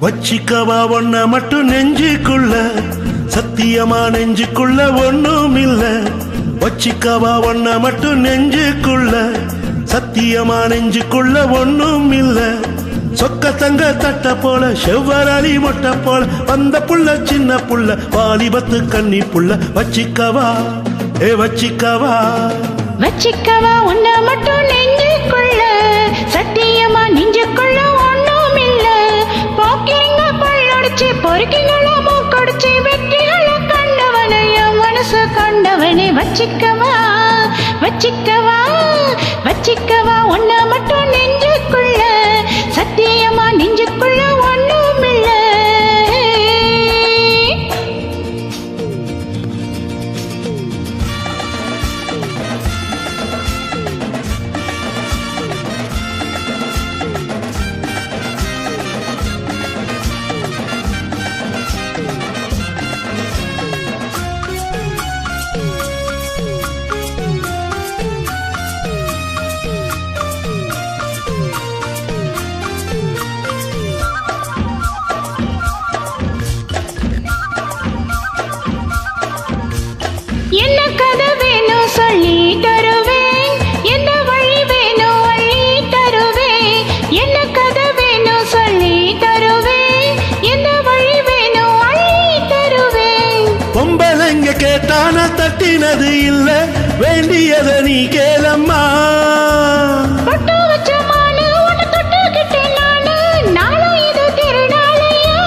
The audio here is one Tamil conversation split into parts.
வச்சிக்கவா ஒன்ன மட்டும் நெஞ்சுக்குள்ள, சத்தியமா நெஞ்சுக்குள்ள ஒண்ணும் இல்ல. வச்சிக்கவா ஒன்ன மட்டும் நெஞ்சுக்குள்ள, சத்தியமா நெஞ்சுக்குள்ள ஒண்ணும் இல்ல. சொக்க தங்க தட்ட போல செவ்வரளி மொட்டை போல வந்த புள்ள சின்ன புள்ள வாலிபத்து கன்னி புள்ள. வச்சிக்கவா வச்சிக்கவா வச்சிக்கவா உன்ன மட்டும் நெஞ்சுக்குள்ள, சத்தியமா நெஞ்சுக்குள்ள ஒண்ணும் இல்ல. போக்கிங்க பல்லடிச்சு பொறுக்கிங்கள மூக்கடிச்சு வெற்றிகளை கண்டவனே என் மனசு கண்டவனே. வச்சிக்கவா வச்சிக்கவா வச்சிக்கவா உன்ன மட்டும் நெஞ்சுக்குள்ள, சத்தியமா நெஞ்சுக்குள்ள ஒண்ணும் இல்ல. என்ன கதை வேணும் சொல்லி தருவேன், என்ன வழி வேணும் வழி தருவேன். என்ன கதை வேணும் சொல்லி தருவேன், என்ன வழி வேணும் வழி தருவேன். பொம்பளைங்க கேட்டான தட்டினது இல்ல, வேண்டியத நீ கேளம்மா. பட்டு வச்ச மானு உன்னை தொட்டுக்கிட்டேன் நானு, நானும் இது திருநாளையா.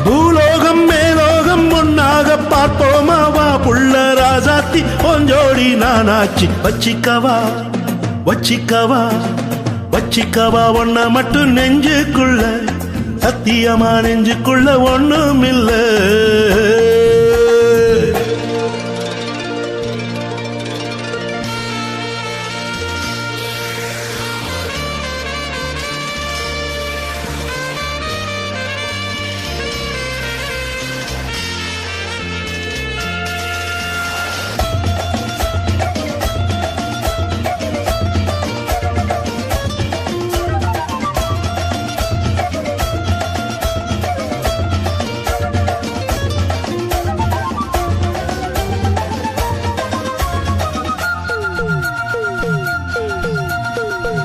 பூலோகம் மேலோகம் ஒன்னாக பார்ப்போமா வா புள்ள ராசாத்தி கொஞ்சோடி நானாச்சு. வச்சிக்கவா வச்சிக்கவா வச்சிக்கவா ஒன்ன மட்டும் நெஞ்சுக்குள்ள, சத்தியமா நெஞ்சுக்குள்ள ஒண்ணும் இல்ல.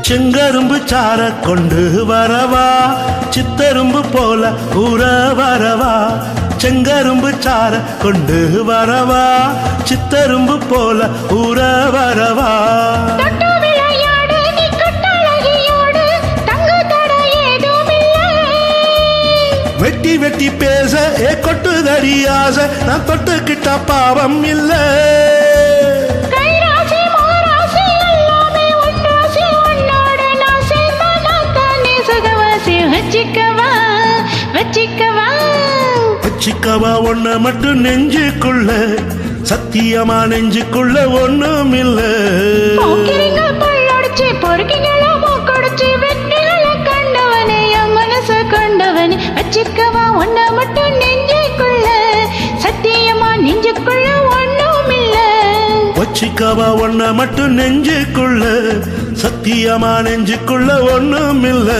செங்கரும்பு சார கொண்டு வரவா, சித்தரும்பு போல ஊற வரவா. செங்கரும்பு சார கொண்டு வரவா, சித்தரும்பு போல ஊற வரவா. தொட்டு விளையாடு நீ கட்டழகியோடு, தங்கு தட ஏதும் இல்லை. வெட்டி வெட்டி பேச கொட்டுதடி ஆசை, நான் தொட்டுக்கிட்ட பாவம் இல்ல. வச்சிக்கவா வச்சிக்கவா வச்சிக்கவா ஒன்ன மட்டும் நெஞ்சுக்குள்ள, சத்தியமா நெஞ்சுக்குள்ள ஒண்ணும் இல்ல. போக்கிரிங்க பல்லடிச்சு பொறுக்கிங்கள மூக்கடிச்சு வெற்றிகளை கண்டவனே என் மனசு கண்டவனே. வச்சிக்கவா ஒன்ன மட்டும் நெஞ்சுக்குள்ள, சத்தியமா நெஞ்சுக்குள்ள ஒண்ணும் இல்ல. வச்சிக்கவா ஒன்ன மட்டும் நெஞ்சுக்குள்ள, சத்தியமா நெஞ்சுக்குள்ள ஒண்ணும் இல்ல.